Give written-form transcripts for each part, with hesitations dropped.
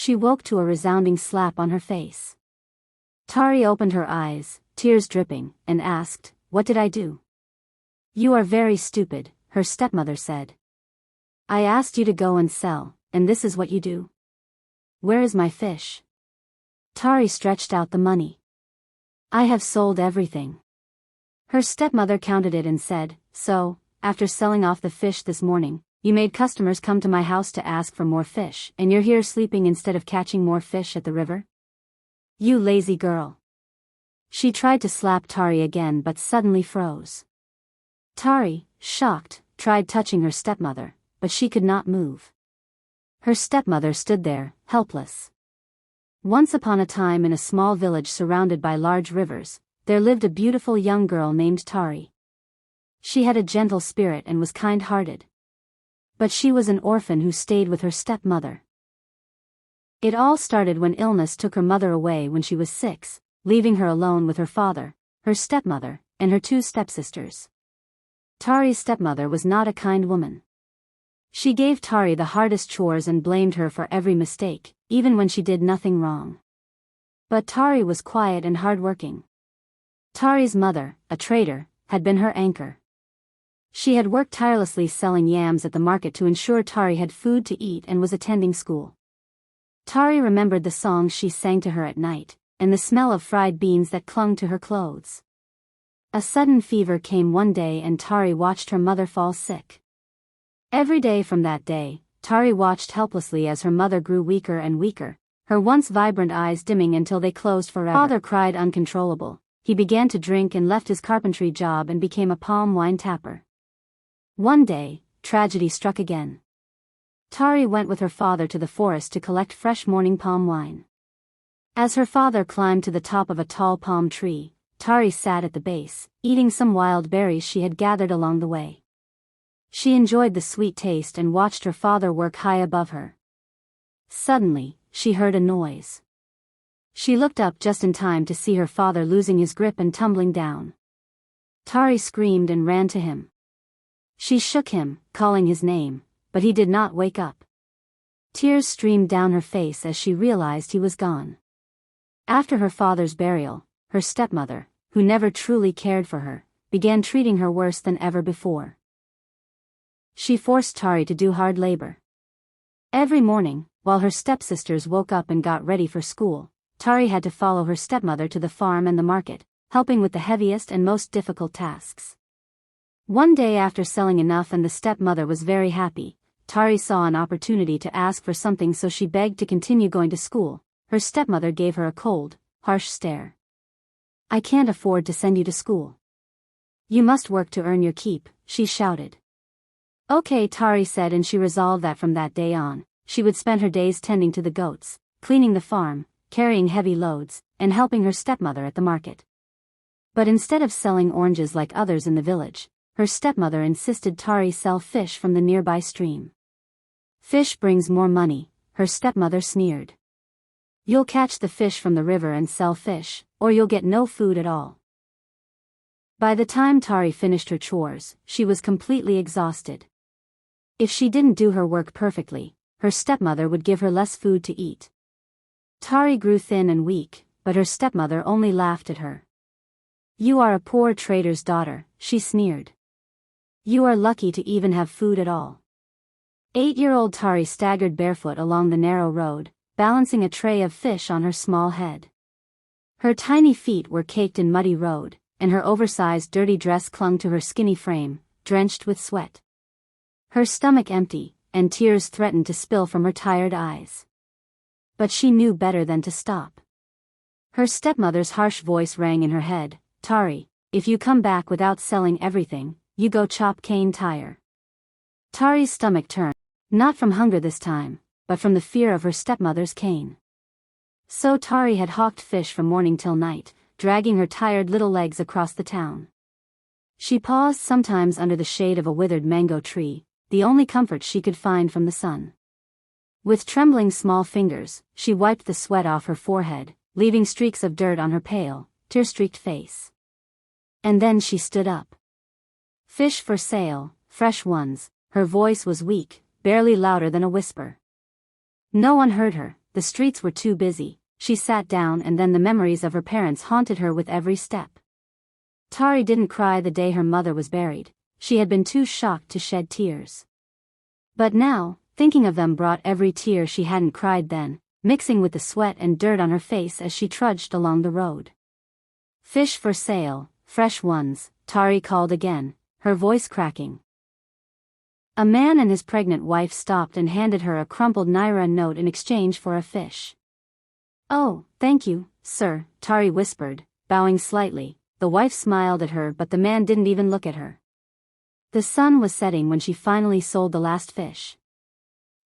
she woke to a resounding slap on her face. Tari opened her eyes, tears dripping, and asked, "What did I do?" "You are very stupid," her stepmother said. "I asked you to go and sell, and this is what you do. Where is my fish?" Tari stretched out the money. "I have sold everything." Her stepmother counted it and said, "So, after selling off the fish this morning, you made customers come to my house to ask for more fish, and you're here sleeping instead of catching more fish at the river? You lazy girl." She tried to slap Tari again but suddenly froze. Tari, shocked, tried touching her stepmother, but she could not move. Her stepmother stood there, helpless. Once upon a time in a small village surrounded by large rivers, there lived a beautiful young girl named Tari. She had a gentle spirit and was kind-hearted. But she was an orphan who stayed with her stepmother. It all started when illness took her mother away when she was 6, leaving her alone with her father, her stepmother, and her 2 stepsisters. Tari's stepmother was not a kind woman. She gave Tari the hardest chores and blamed her for every mistake, even when she did nothing wrong. But Tari was quiet and hardworking. Tari's mother, a trader, had been her anchor. She had worked tirelessly selling yams at the market to ensure Tari had food to eat and was attending school. Tari remembered the songs she sang to her at night, and the smell of fried beans that clung to her clothes. A sudden fever came one day and Tari watched her mother fall sick. Every day from that day, Tari watched helplessly as her mother grew weaker and weaker, her once vibrant eyes dimming until they closed forever. Father cried uncontrollable. He began to drink and left his carpentry job and became a palm wine tapper. One day, tragedy struck again. Tari went with her father to the forest to collect fresh morning palm wine. As her father climbed to the top of a tall palm tree, Tari sat at the base, eating some wild berries she had gathered along the way. She enjoyed the sweet taste and watched her father work high above her. Suddenly, she heard a noise. She looked up just in time to see her father losing his grip and tumbling down. Tari screamed and ran to him. She shook him, calling his name, but he did not wake up. Tears streamed down her face as she realized he was gone. After her father's burial, her stepmother, who never truly cared for her, began treating her worse than ever before. She forced Tari to do hard labor. Every morning, while her stepsisters woke up and got ready for school, Tari had to follow her stepmother to the farm and the market, helping with the heaviest and most difficult tasks. One day after selling enough and the stepmother was very happy, Tari saw an opportunity to ask for something, so she begged to continue going to school. Her stepmother gave her a cold, harsh stare. "I can't afford to send you to school. You must work to earn your keep," she shouted. "Okay," Tari said, and she resolved that from that day on, she would spend her days tending to the goats, cleaning the farm, carrying heavy loads, and helping her stepmother at the market. But instead of selling oranges like others in the village, her stepmother insisted Tari sell fish from the nearby stream. "Fish brings more money," her stepmother sneered. "You'll catch the fish from the river and sell fish, or you'll get no food at all." By the time Tari finished her chores, she was completely exhausted. If she didn't do her work perfectly, her stepmother would give her less food to eat. Tari grew thin and weak, but her stepmother only laughed at her. "You are a poor trader's daughter," she sneered. "You are lucky to even have food at all." 8-year-old Tari staggered barefoot along the narrow road, balancing a tray of fish on her small head. Her tiny feet were caked in muddy road, and her oversized dirty dress clung to her skinny frame, drenched with sweat. Her stomach empty, and tears threatened to spill from her tired eyes. But she knew better than to stop. Her stepmother's harsh voice rang in her head, "Tari, if you come back without selling everything, you go chop cane tire." Tari's stomach turned, not from hunger this time, but from the fear of her stepmother's cane. So Tari had hawked fish from morning till night, dragging her tired little legs across the town. She paused sometimes under the shade of a withered mango tree, the only comfort she could find from the sun. With trembling small fingers, she wiped the sweat off her forehead, leaving streaks of dirt on her pale, tear-streaked face. And then she stood up. "Fish for sale, fresh ones," her voice was weak, barely louder than a whisper. No one heard her, the streets were too busy. She sat down and then the memories of her parents haunted her with every step. Tari didn't cry the day her mother was buried. She had been too shocked to shed tears. But now, thinking of them brought every tear she hadn't cried then, mixing with the sweat and dirt on her face as she trudged along the road. "Fish for sale, fresh ones," Tari called again, her voice cracking. A man and his pregnant wife stopped and handed her a crumpled naira note in exchange for a fish. "Oh, thank you, sir," Tari whispered, bowing slightly. The wife smiled at her but the man didn't even look at her. The sun was setting when she finally sold the last fish.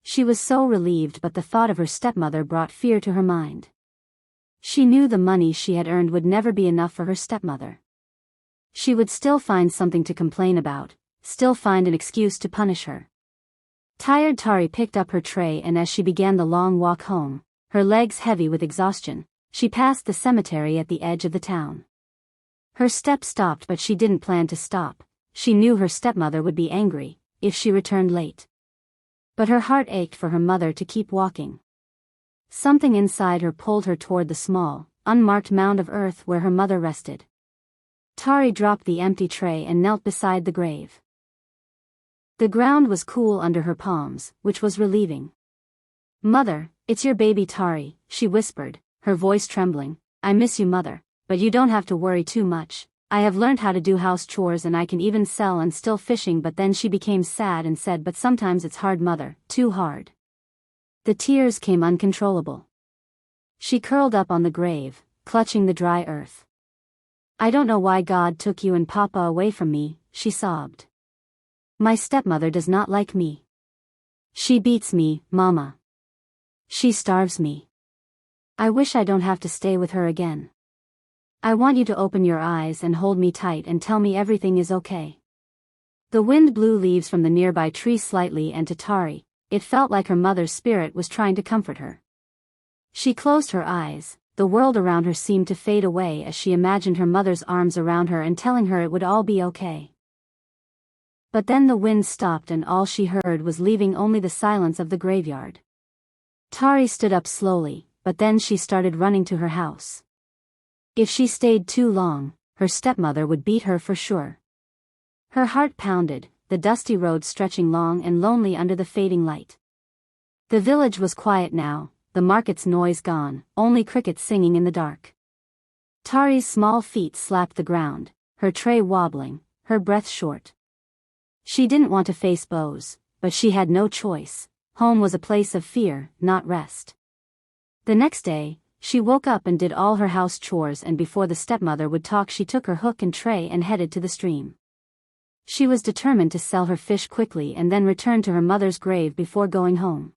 She was so relieved but the thought of her stepmother brought fear to her mind. She knew the money she had earned would never be enough for her stepmother. She would still find something to complain about, still find an excuse to punish her. Tired, Tari picked up her tray and as she began the long walk home, her legs heavy with exhaustion, she passed the cemetery at the edge of the town. Her steps stopped but she didn't plan to stop. She knew her stepmother would be angry if she returned late. But her heart ached for her mother to keep walking. Something inside her pulled her toward the small, unmarked mound of earth where her mother rested. Tari dropped the empty tray and knelt beside the grave. The ground was cool under her palms, which was relieving. "Mother, it's your baby Tari," she whispered, her voice trembling. "I miss you, Mother, but you don't have to worry too much. I have learned how to do house chores and I can even sell and still fishing." But then she became sad and said, "But sometimes it's hard, Mother, too hard." The tears came uncontrollable. She curled up on the grave, clutching the dry earth. "I don't know why God took you and Papa away from me," she sobbed. "My stepmother does not like me. She beats me, Mama. She starves me. I wish I don't have to stay with her again. I want you to open your eyes and hold me tight and tell me everything is okay." The wind blew leaves from the nearby tree slightly and to Tari, it felt like her mother's spirit was trying to comfort her. She closed her eyes, the world around her seemed to fade away as she imagined her mother's arms around her and telling her it would all be okay. But then the wind stopped and all she heard was leaving only the silence of the graveyard. Tari stood up slowly, but then she started running to her house. If she stayed too long, her stepmother would beat her for sure. Her heart pounded, the dusty road stretching long and lonely under the fading light. The village was quiet now, the market's noise gone, only crickets singing in the dark. Tari's small feet slapped the ground, her tray wobbling, her breath short. She didn't want to face Bose, but she had no choice. Home was a place of fear, not rest. The next day, she woke up and did all her house chores, and before the stepmother would talk she took her hook and tray and headed to the stream. She was determined to sell her fish quickly and then return to her mother's grave before going home.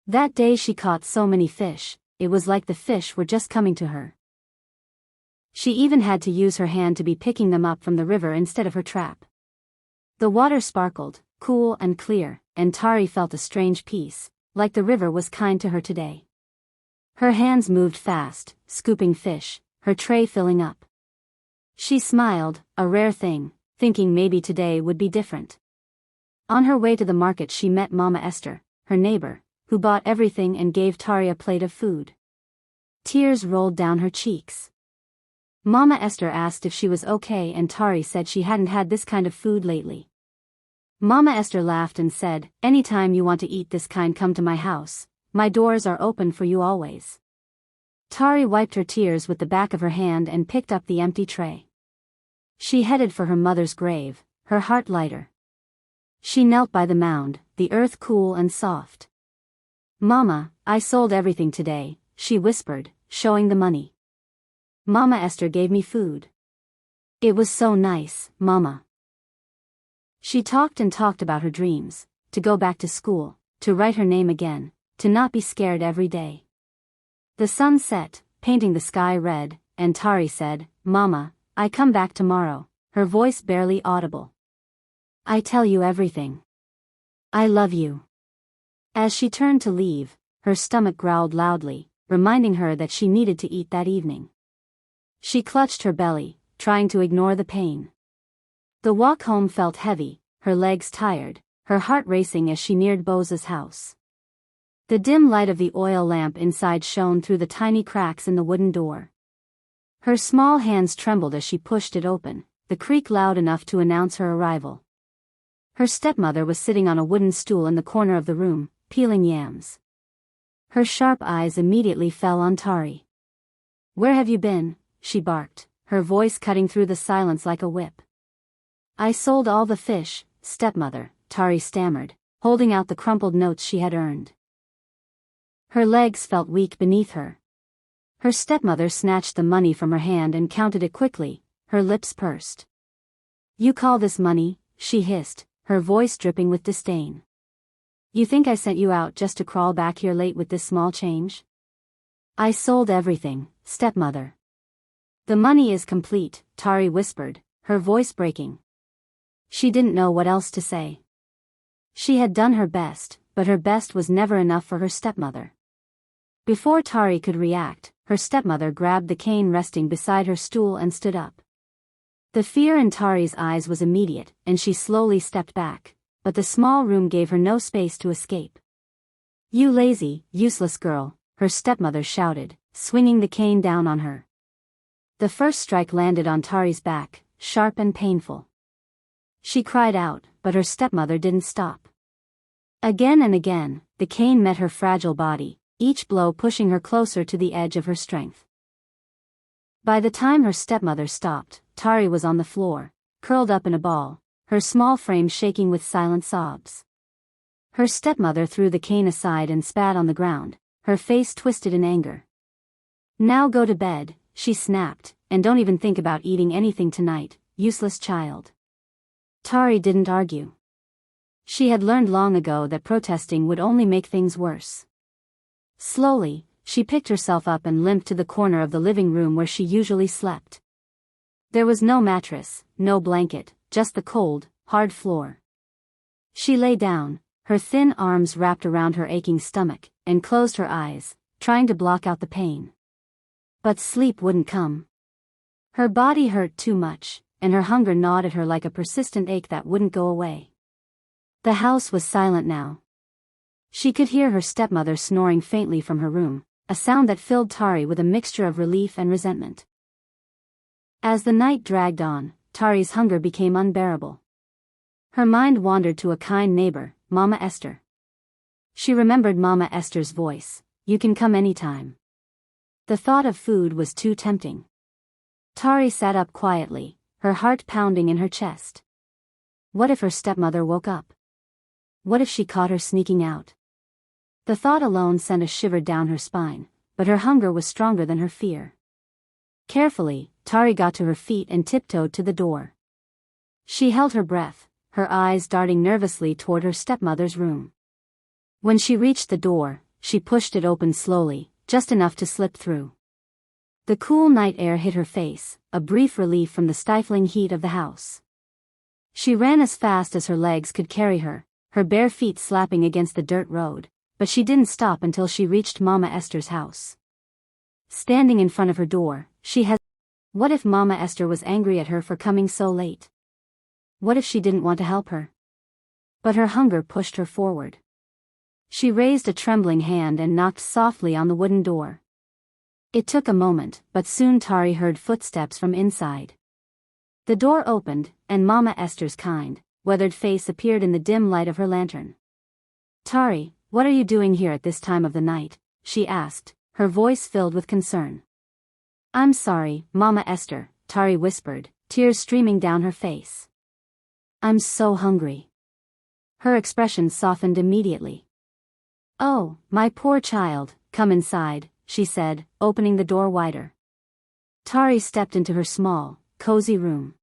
That day she caught so many fish, it was like the fish were just coming to her. She even had to use her hand to be picking them up from the river instead of her trap. The water sparkled, cool and clear, and Tari felt a strange peace, like the river was kind to her today. Her hands moved fast, scooping fish, her tray filling up. She smiled, a rare thing, thinking maybe today would be different. On her way to the market she met Mama Esther, her neighbor, who bought everything and gave Tari a plate of food. Tears rolled down her cheeks. Mama Esther asked if she was okay and Tari said she hadn't had this kind of food lately. Mama Esther laughed and said, "Anytime you want to eat this kind, come to my house. My doors are open for you always." Tari wiped her tears with the back of her hand and picked up the empty tray. She headed for her mother's grave, her heart lighter. She knelt by the mound, the earth cool and soft. "Mama, I sold everything today," she whispered, showing the money. "Mama Esther gave me food. It was so nice, Mama." She talked and talked about her dreams, to go back to school, to write her name again, to not be scared every day. The sun set, painting the sky red, and Tari said, "Mama, I come back tomorrow," her voice barely audible. "I tell you everything. I love you." As she turned to leave, her stomach growled loudly, reminding her that she needed to eat that evening. She clutched her belly, trying to ignore the pain. The walk home felt heavy, her legs tired, her heart racing as she neared Bose's house. The dim light of the oil lamp inside shone through the tiny cracks in the wooden door. Her small hands trembled as she pushed it open, the creak loud enough to announce her arrival. Her stepmother was sitting on a wooden stool in the corner of the room, peeling yams. Her sharp eyes immediately fell on Tari. "Where have you been?" she barked, her voice cutting through the silence like a whip. "I sold all the fish, stepmother," Tari stammered, holding out the crumpled notes she had earned. Her legs felt weak beneath her. Her stepmother snatched the money from her hand and counted it quickly, her lips pursed. "You call this money?" she hissed, her voice dripping with disdain. "You think I sent you out just to crawl back here late with this small change?" "I sold everything, stepmother." "The money is complete," Tari whispered, her voice breaking. She didn't know what else to say. She had done her best, but her best was never enough for her stepmother. Before Tari could react, her stepmother grabbed the cane resting beside her stool and stood up. The fear in Tari's eyes was immediate, and she slowly stepped back, but the small room gave her no space to escape. "You lazy, useless girl," her stepmother shouted, swinging the cane down on her. The first strike landed on Tari's back, sharp and painful. She cried out, but her stepmother didn't stop. Again and again, the cane met her fragile body, each blow pushing her closer to the edge of her strength. By the time her stepmother stopped, Tari was on the floor, curled up in a ball, her small frame shaking with silent sobs. Her stepmother threw the cane aside and spat on the ground, her face twisted in anger. "Now go to bed," she snapped, "and don't even think about eating anything tonight, useless child." Tari didn't argue. She had learned long ago that protesting would only make things worse. Slowly, she picked herself up and limped to the corner of the living room where she usually slept. There was no mattress, no blanket, just the cold, hard floor. She lay down, her thin arms wrapped around her aching stomach, and closed her eyes, trying to block out the pain. But sleep wouldn't come. Her body hurt too much, and her hunger gnawed at her like a persistent ache that wouldn't go away. The house was silent now. She could hear her stepmother snoring faintly from her room, a sound that filled Tari with a mixture of relief and resentment. As the night dragged on, Tari's hunger became unbearable. Her mind wandered to a kind neighbor, Mama Esther. She remembered Mama Esther's voice, "You can come anytime." The thought of food was too tempting. Tari sat up quietly, her heart pounding in her chest. What if her stepmother woke up? What if she caught her sneaking out? The thought alone sent a shiver down her spine, but her hunger was stronger than her fear. Carefully, Tari got to her feet and tiptoed to the door. She held her breath, her eyes darting nervously toward her stepmother's room. When she reached the door, she pushed it open slowly, just enough to slip through. The cool night air hit her face, a brief relief from the stifling heat of the house. She ran as fast as her legs could carry her, her bare feet slapping against the dirt road, but she didn't stop until she reached Mama Esther's house. Standing in front of her door, she hesitated. What if Mama Esther was angry at her for coming so late? What if she didn't want to help her? But her hunger pushed her forward. She raised a trembling hand and knocked softly on the wooden door. It took a moment, but soon Tari heard footsteps from inside. The door opened, and Mama Esther's kind, weathered face appeared in the dim light of her lantern. "Tari, what are you doing here at this time of the night?" she asked, her voice filled with concern. "I'm sorry, Mama Esther," Tari whispered, tears streaming down her face. "I'm so hungry." Her expression softened immediately. "Oh, my poor child, come inside," she said, opening the door wider. Tari stepped into her small, cozy room.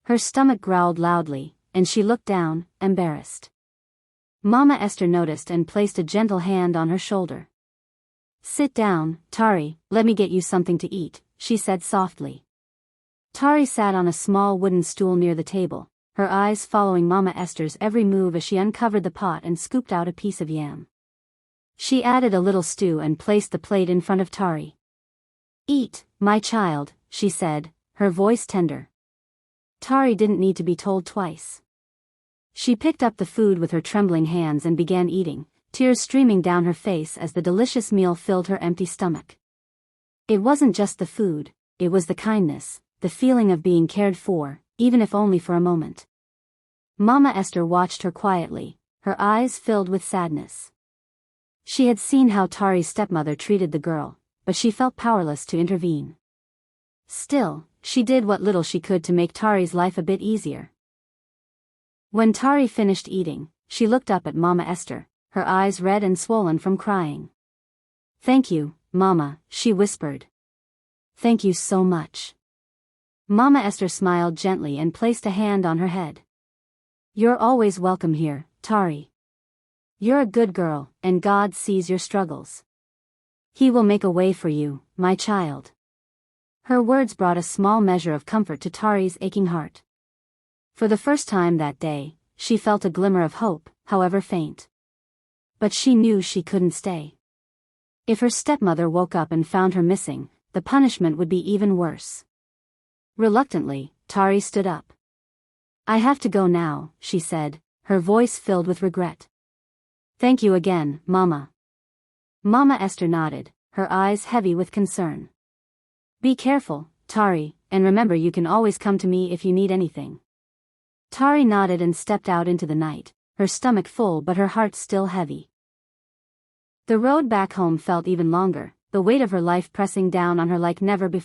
Her stomach growled loudly, and she looked down, embarrassed. Mama Esther noticed and placed a gentle hand on her shoulder. "Sit down, Tari, let me get you something to eat," she said softly. Tari sat on a small wooden stool near the table, her eyes following Mama Esther's every move as she uncovered the pot and scooped out a piece of yam. She added a little stew and placed the plate in front of Tari. "Eat, my child," she said, her voice tender. Tari didn't need to be told twice. She picked up the food with her trembling hands and began eating, tears streaming down her face as the delicious meal filled her empty stomach. It wasn't just the food, it was the kindness, the feeling of being cared for, even if only for a moment. Mama Esther watched her quietly, her eyes filled with sadness. She had seen how Tari's stepmother treated the girl, but she felt powerless to intervene. Still, she did what little she could to make Tari's life a bit easier. When Tari finished eating, she looked up at Mama Esther, her eyes red and swollen from crying. "Thank you, Mama," she whispered. "Thank you so much." Mama Esther smiled gently and placed a hand on her head. "You're always welcome here, Tari. You're a good girl, and God sees your struggles. He will make a way for you, my child." Her words brought a small measure of comfort to Tari's aching heart. For the first time that day, she felt a glimmer of hope, however faint. But she knew she couldn't stay. If her stepmother woke up and found her missing, the punishment would be even worse. Reluctantly, Tari stood up. "I have to go now," she said, her voice filled with regret. "Thank you again, Mama." Mama Esther nodded, her eyes heavy with concern. "Be careful, Tari, and remember you can always come to me if you need anything." Tari nodded and stepped out into the night, her stomach full but her heart still heavy. The road back home felt even longer, the weight of her life pressing down on her like never before.